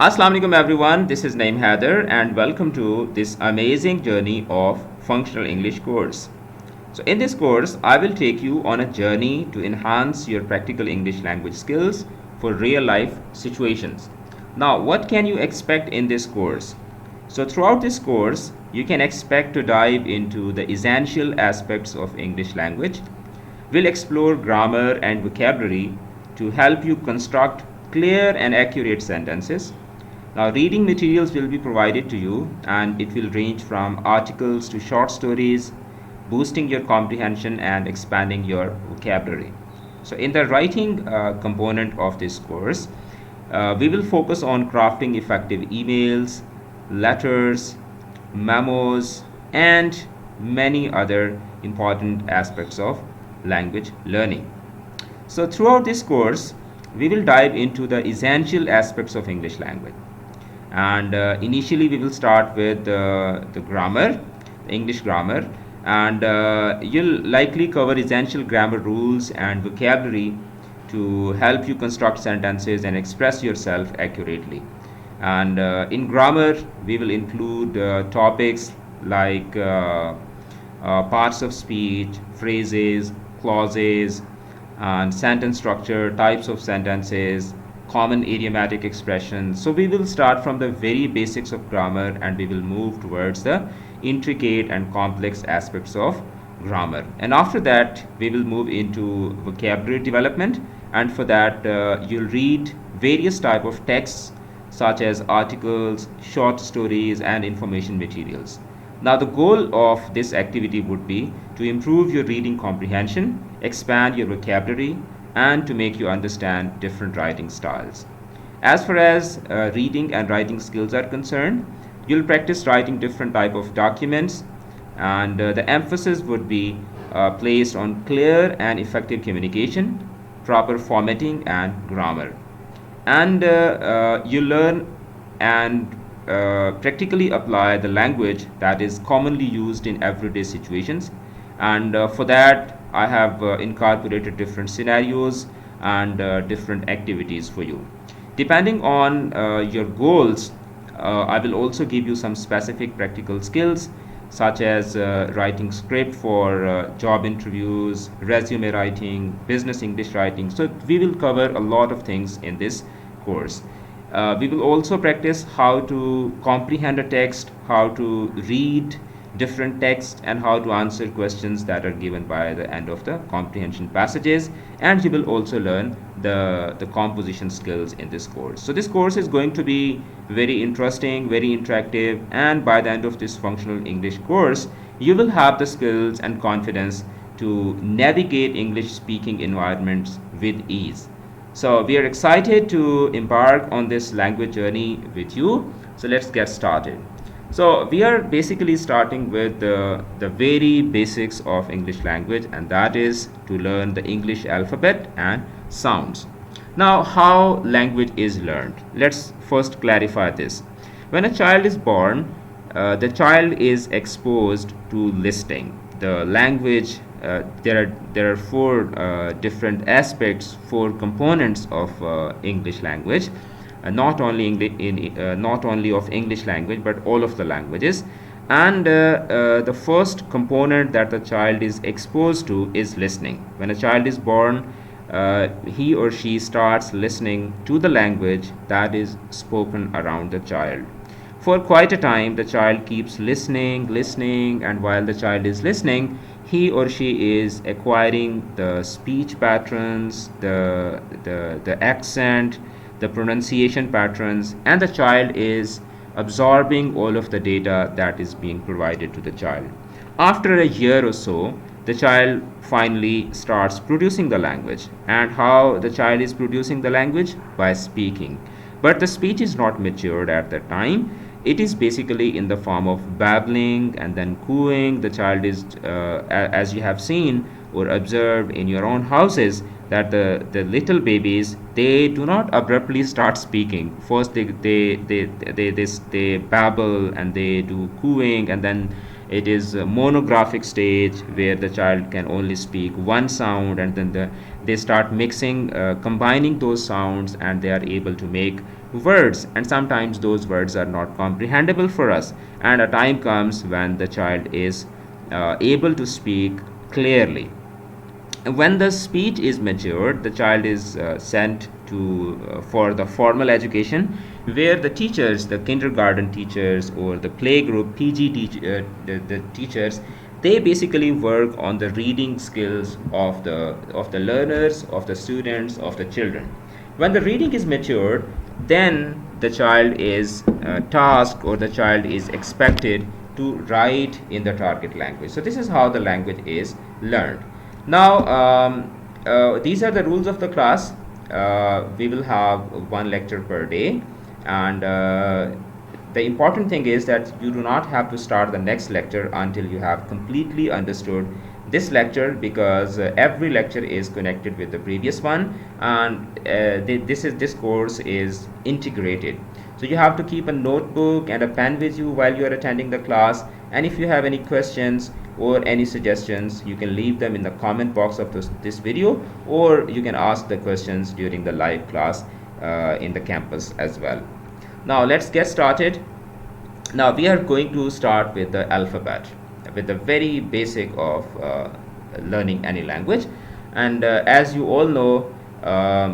Assalamu alaikum everyone, this is Naeem Haider and welcome to this amazing journey of functional English course. So in this course, I will take you on a journey to enhance your practical English language skills for real life situations. Now, what can you expect in this course? So throughout this course, you can expect to dive into the essential aspects of English language. We'll explore grammar and vocabulary to help you construct clear and accurate sentences. Now, reading materials will be provided to you, and it will range from articles to short stories, boosting your comprehension and expanding your vocabulary. So, in the writing component of this course, we will focus on crafting effective emails, letters, memos, and many other important aspects of language learning. So, throughout this course, we will dive into the essential aspects of English language. And initially, we will start with the grammar, English grammar, and you'll likely cover essential grammar rules and vocabulary to help you construct sentences and express yourself accurately. And in grammar, we will include topics like parts of speech, phrases, clauses, and sentence structure, types of sentences, common idiomatic expressions. So we will start from the very basics of grammar and we will move towards the intricate and complex aspects of grammar. And after that, we will move into vocabulary development. And for that, you'll read various type of texts such as articles, short stories, and information materials. Now, the goal of this activity would be to improve your reading comprehension, expand your vocabulary, and to make you understand different writing styles. As far as reading and writing skills are concerned, you'll practice writing different type of documents, and the emphasis would be placed on clear and effective communication, proper formatting, and grammar. And you learn and practically apply the language that is commonly used in everyday situations. And for that, I have incorporated different scenarios and different activities for you. Depending on your goals, I will also give you some specific practical skills such as writing script for job interviews, resume writing, business English writing. So we will cover a lot of things in this course. We will also practice how to comprehend a text, how to read different texts, and how to answer questions that are given by the end of the comprehension passages. And you will also learn the composition skills in this course. So this course is going to be very interesting, very interactive, and by the end of this functional English course, you will have the skills and confidence to navigate English speaking environments with ease. So we are excited to embark on this language journey with you. So let's get started. So we are basically starting with the very basics of English language, and that is to learn the English alphabet and sounds. Now, how language is learned? Let's first clarify this. When a child is born, the child is exposed to listening. The language, there are four different aspects, four components of English language. Not only of English language but all of the languages. And the first component that the child is exposed to is listening. When a child is born, he or she starts listening to the language that is spoken around the child. For quite a time, the child keeps listening, and while the child is listening, he or she is acquiring the speech patterns, the accent, the pronunciation patterns, and the child is absorbing all of the data that is being provided to the child. After a year or so, the child finally starts producing the language. And how the child is producing the language? By speaking. But the speech is not matured at that time. It is basically in the form of babbling and then cooing. The child is, as you have seen or observed in your own houses, that the little babies, they do not abruptly start speaking. First they babble and they do cooing, and then it is a monographic stage where the child can only speak one sound, and then they start mixing, combining those sounds, and they are able to make words. And sometimes those words are not comprehensible for us, and a time comes when the child is able to speak clearly. When the speech is matured, the child is sent to for the formal education, where the teachers, the kindergarten teachers or the playgroup PG the teachers, they basically work on the reading skills of the learners, of the students, of the children. When the reading is matured, then the child is tasked, or the child is expected to write in the target language. So this is how the language is learned. Now, these are the rules of the class. We will have one lecture per day, and the important thing is that you do not have to start the next lecture until you have completely understood this lecture, because every lecture is connected with the previous one, and this course is integrated. So you have to keep a notebook and a pen with you while you are attending the class, and if you have any questions or any suggestions, you can leave them in the comment box of this video, or you can ask the questions during the live class in the campus as well. Now let's get started. Now we are going to start with the alphabet, with the very basic of learning any language. And as you all know,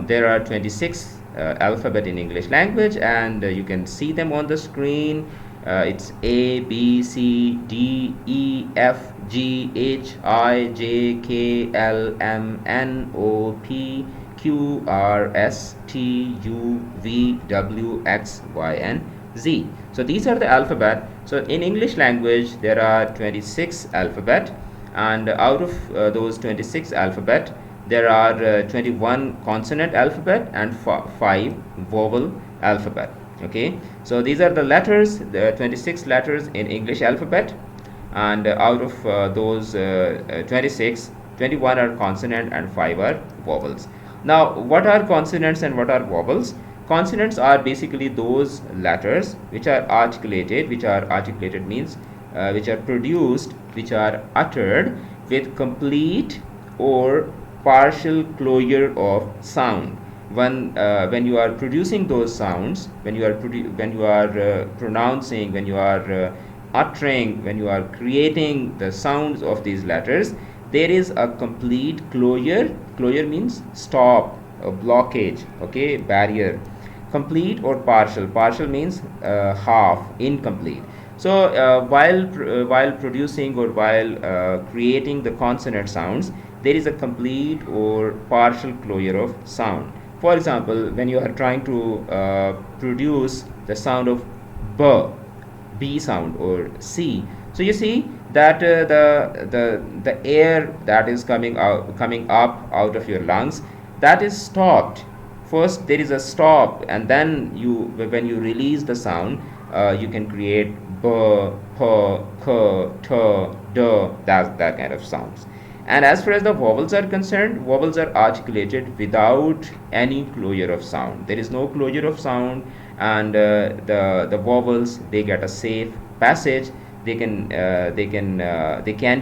there are 26 alphabet in English language, and you can see them on the screen. It's A, B, C, D, E, F, G, H, I, J, K, L, M, N, O, P, Q, R, S, T, U, V, W, X, Y, and Z. So these are the alphabet. So in English language, there are 26 alphabet, and out of those 26 alphabet, there are 21 consonant alphabet and 5 vowel alphabet. Okay, so these are the letters, the 26 letters in English alphabet, and out of those 26, 21 are consonant and 5 are vowels. Now, what are consonants and what are vowels? Consonants are basically those letters which are articulated, means which are produced, which are uttered with complete or partial closure of sound. When you are producing those sounds, when you are pronouncing, when you are uttering, when you are creating the sounds of these letters, there is a complete closure. Closure means stop, a blockage, okay, barrier. Complete or partial. Partial means half, incomplete. So while producing or while creating the consonant sounds, there is a complete or partial closure of sound. For example, when you are trying to produce the sound of B sound or C, so you see that the air that is coming up out of your lungs, that is stopped. First there is a stop, and then when you release the sound, you can create B, P, K, T, D, that kind of sounds. And as far as the vowels are concerned, vowels are articulated without any closure of sound. There is no closure of sound, and the vowels, they get a safe passage. They can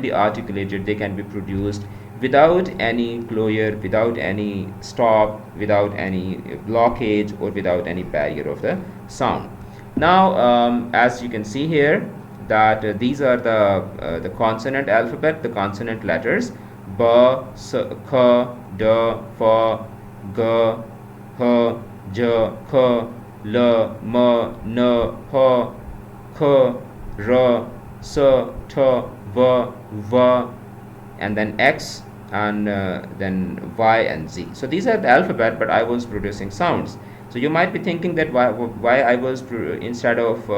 be articulated, they can be produced without any closure, without any stop, without any blockage, or without any barrier of the sound. Now, as you can see here, that these are the consonant alphabet, the consonant letters: B, S, K, D, F, G, H, J, K, L, M, N, P, K, R, S, T, V, and then X, and then Y and Z. So these are the alphabet, but I was producing sounds. So you might be thinking that why I was instead of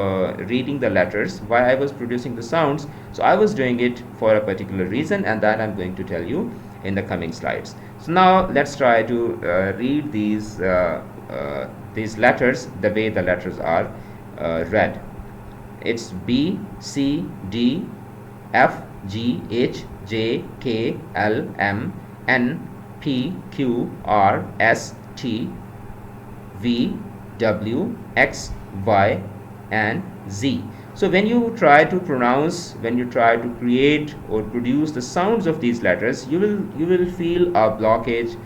reading the letters, why I was producing the sounds. So I was doing it for a particular reason, and that I'm going to tell you in the coming slides. So now let's try to read these letters the way the letters are read. It's B, C, D, F, G, H, J, K, L, M, N, P, Q, R, S, T, V, W, X, Y, and Z. So when you try to pronounce, when you try to create or produce the sounds of these letters, you will feel a blockage.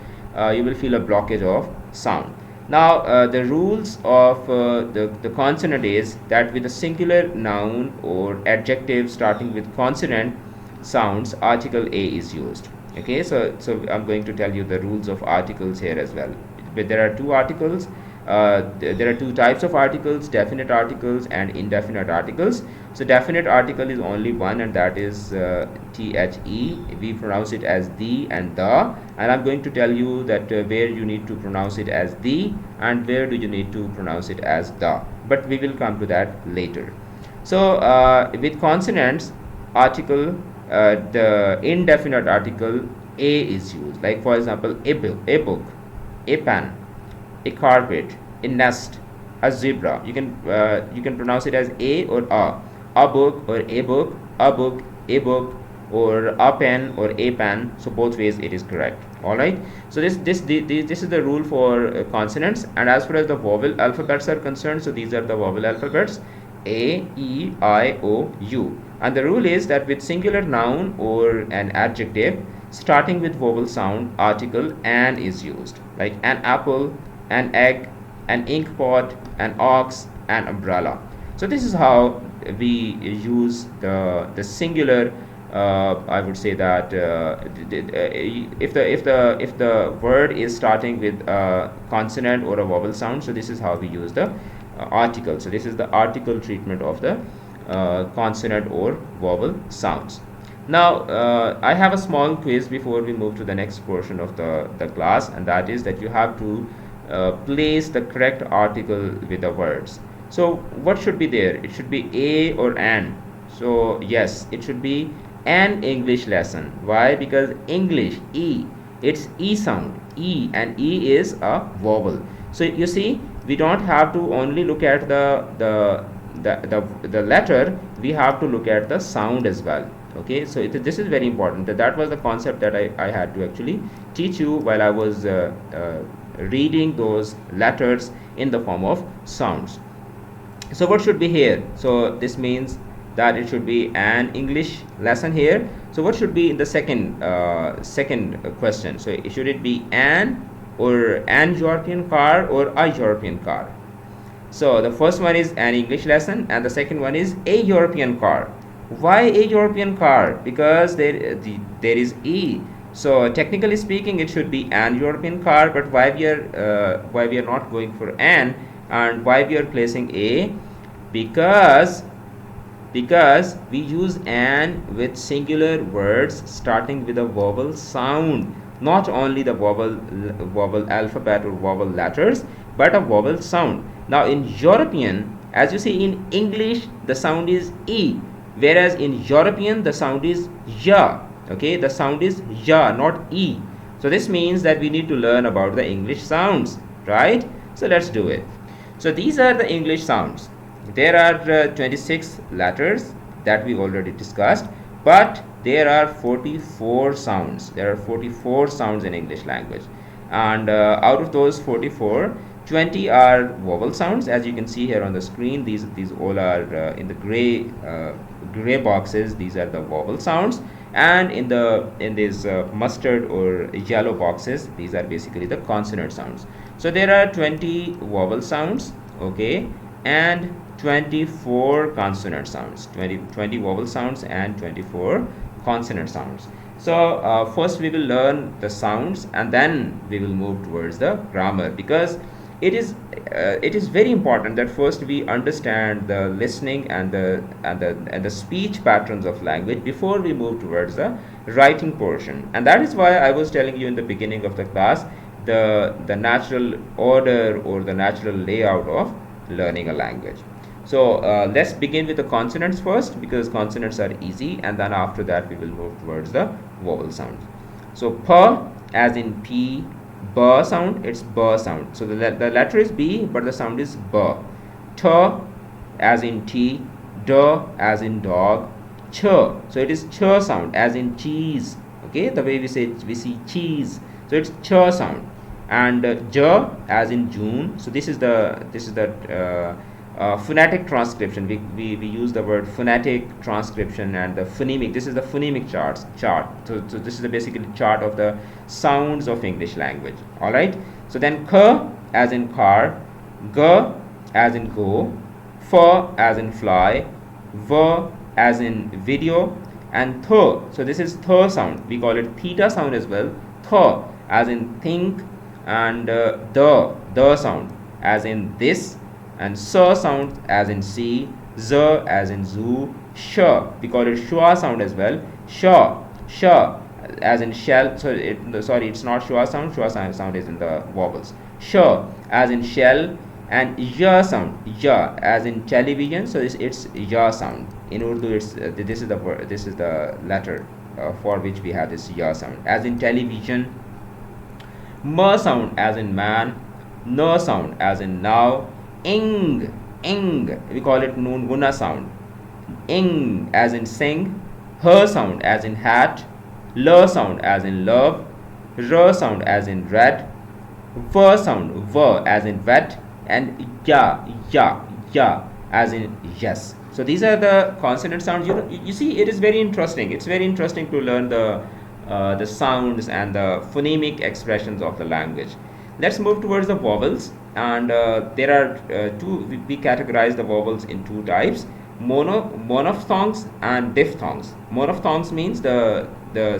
You will feel a blockage of sound. Now the rules of the consonant is that with a singular noun or adjective starting with consonant sounds, article A is used. Okay, so I'm going to tell you the rules of articles here as well. But there are two articles. There are two types of articles: definite articles and indefinite articles. So definite article is only one, and that is the. We pronounce it as the and the, and I'm going to tell you that where you need to pronounce it as the and where do you need to pronounce it as the, but we will come to that later. So with consonants article, the indefinite article a is used, like for example a book, a pen, a carpet, a nest, a zebra. You can pronounce it as a or a book or a book, a book, a book, or a pen or a pen. So both ways it is correct. All right. So this is the rule for consonants. And as far as the vowel alphabets are concerned, so these are the vowel alphabets: A, E, I, O, U. And the rule is that with singular noun or an adjective starting with vowel sound, article an is used, like an apple, an egg, an ink pot, an ox, an umbrella. So this is how we use the singular. I would say that if the word is starting with a consonant or a vowel sound, so this is how we use the article. So this is the article treatment of the consonant or vowel sounds. Now I have a small quiz before we move to the next portion of the class, and that is that you have to place the correct article with the words. So what should be there? It should be a or an. So yes, it should be an English lesson. Why? Because English, E, it's E sound, E, and E is a vowel. So you see, we don't have to only look at the letter, we have to look at the sound as well. Okay, so this is very important. That was the concept that I had to actually teach you while I was reading those letters in the form of sounds. So what should be here? So this means that it should be an English lesson here. So what should be in the second question? So should it be an or an European car or a European car? So the first one is an English lesson and the second one is a European car. Why a European car? Because there is E. So technically speaking, it should be an European car, but why we are not going for an, and why we are placing a? Because we use an with singular words starting with a vowel sound, not only the vowel alphabet or vowel letters, but a vowel sound. Now in European, as you see, in English the sound is E, whereas in European the sound is ya. Okay, the sound is ya, not E. So this means that we need to learn about the English sounds, right? So let's do it. So these are the English sounds. There are 26 letters that we already discussed, but there are 44 sounds. There are 44 sounds in English language, and out of those 44, 20 are vowel sounds. As you can see here on the screen, these all are in the gray boxes. These are the vowel sounds, and in these mustard or yellow boxes, these are basically the consonant sounds. So there are 20 vowel sounds, okay, and 24 consonant sounds. 20 vowel sounds and 24 consonant sounds. So first we will learn the sounds and then we will move towards the grammar, because it is very important that first we understand the listening and the speech patterns of language before we move towards the writing portion. And that is why I was telling you in the beginning of the class the natural order or the natural layout of learning a language. So let's begin with the consonants first, because consonants are easy, and then after that we will move towards the vowel sounds. So p as in P, b sound, it's b sound. So the letter is B, but the sound is b. T as in T, d as in dog, ch. So it is ch sound as in cheese. Okay, the way we see cheese. So it's ch sound. And j as in June. So this is the phonetic transcription. We use the word phonetic transcription and the phonemic. This is the phonemic chart. So this is the basically chart of the sounds of English language. All right. So then k as in car, g as in go, f as in fly, v as in video, and th. So this is th sound. We call it theta sound as well. Th as in think, and the sound as in this, and s sound as in see, z as in zoo, sh, we call it schwa sound as well. Sh as in shell. So it's not schwa sound. Schwa sound is in the vowels. Sh as in shell, and ya sound, ya as in television. So it's ya sound. In Urdu, it's this is the letter for which we have this ya sound, as in television. M sound as in man, n sound as in now, ing, we call it noon guna sound. Ing as in sing, h sound as in hat, l sound as in love, r sound as in red, v sound, v as in vet, and ya as in yes. So these are the consonant sounds. You see, it is very interesting. It's very interesting to learn the sounds and the phonemic expressions of the language. Let's move towards the vowels, and there are we categorize the vowels in two types: monophthongs and diphthongs. Monophthongs means the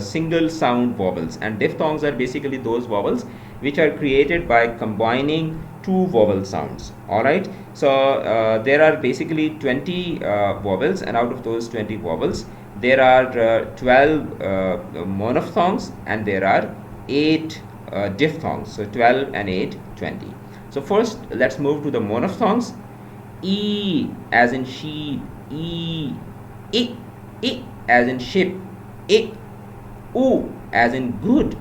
single sound vowels, and diphthongs are basically those vowels which are created by combining two vowel sounds. All right. So there are basically 20 vowels, and out of those 20 vowels, there are 12 monophthongs, and there are 8 diphthongs. So 12 and 8, 20. So first, let's move to the monophthongs. E as in sheep, e, I as in ship, I, u as in good,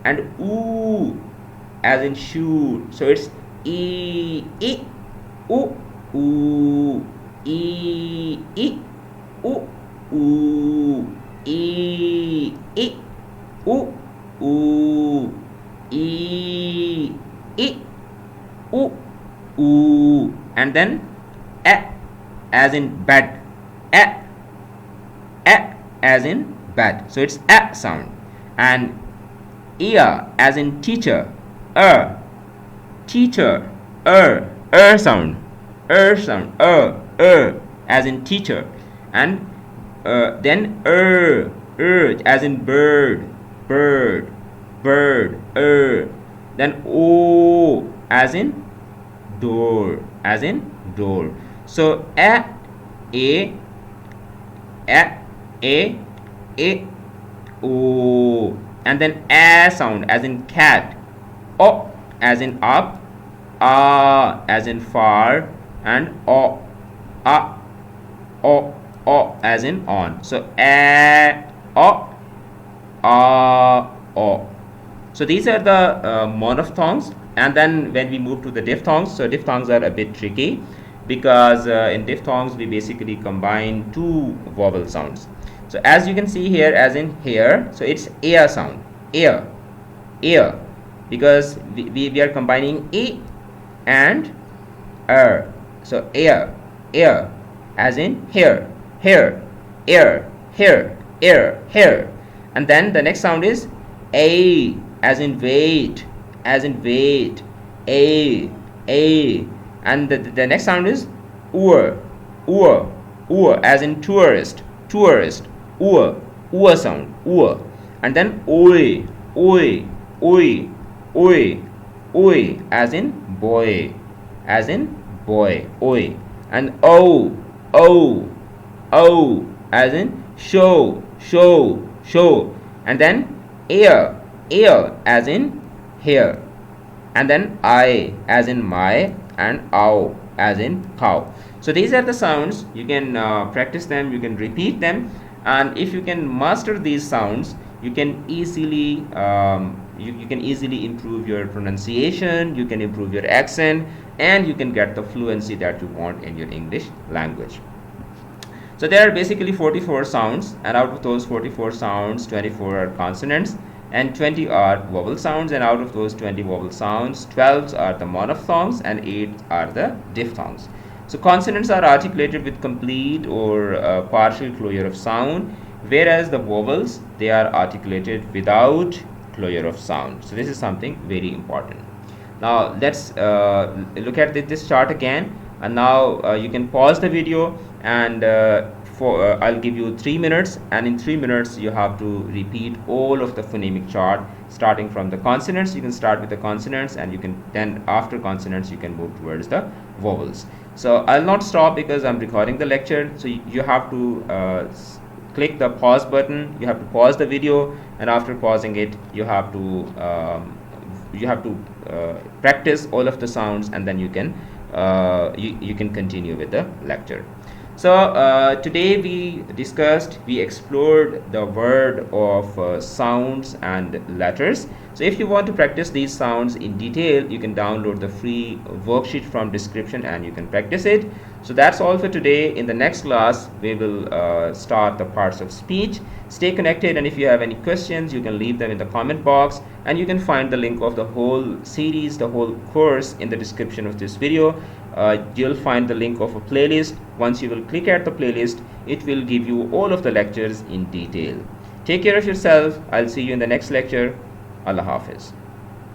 and oo as in shoe. So it's e, I, u, oo, e, I, u, oo, e, I, u, oo, e, I, u, oo, and then a as in bed, a as in bed. So it's a sound. And ear as in teacher, teacher, sound, as in teacher. And then as in bird, then o as in door, So a, o, and then a sound as in cat, o as in up, as in far, and o as in on. So a, o. So these are the monophthongs. And then when we move to the diphthongs, so diphthongs are a bit tricky, because in diphthongs we basically combine two vowel sounds. So as you can see here, as in here, so it's air sound, air, because we are combining e and So air, as in hair, and then the next sound is a, as in wait, a, and the next sound is ur, as in tourist, sound, and then oi, as in boy, oi, and o, as in show, and then ear, as in hair, and then I, as in my, and ow, as in cow. So these are the sounds. You can practice them, you can repeat them, and if you can master these sounds, you can easily you can easily improve your pronunciation, you can improve your accent, and you can get the fluency that you want in your English language. So there are basically 44 sounds, and out of those 44 sounds, 24 are consonants, and 20 are vowel sounds, and out of those 20 vowel sounds, 12 are the monophthongs and 8 are the diphthongs. So consonants are articulated with complete or partial closure of sound, whereas the vowels, they are articulated without closure of sound. So this is something very important. Now let's look at this chart again, and now you can pause the video, and I'll give you 3 minutes, and in 3 minutes you have to repeat all of the phonemic chart starting from the consonants. You can start with the consonants, and you can then, after consonants, you can move towards the vowels. So I'll not stop because I'm recording the lecture, so you have to click the pause button. You have to pause the video, and after pausing it, you have to practice all of the sounds, and then you can continue with the lecture. So today we explored the word of sounds and letters. So if you want to practice these sounds in detail, you can download the free worksheet from description and you can practice it. So that's all for today. In the next class, we will start the parts of speech. Stay connected, and if you have any questions, you can leave them in the comment box, and you can find the link of the whole series, the whole course, in the description of this video. You'll find the link of a playlist. Once you will click at the playlist, it will give you all of the lectures in detail. Take care of yourself. I'll see you in the next lecture. Allah Hafiz.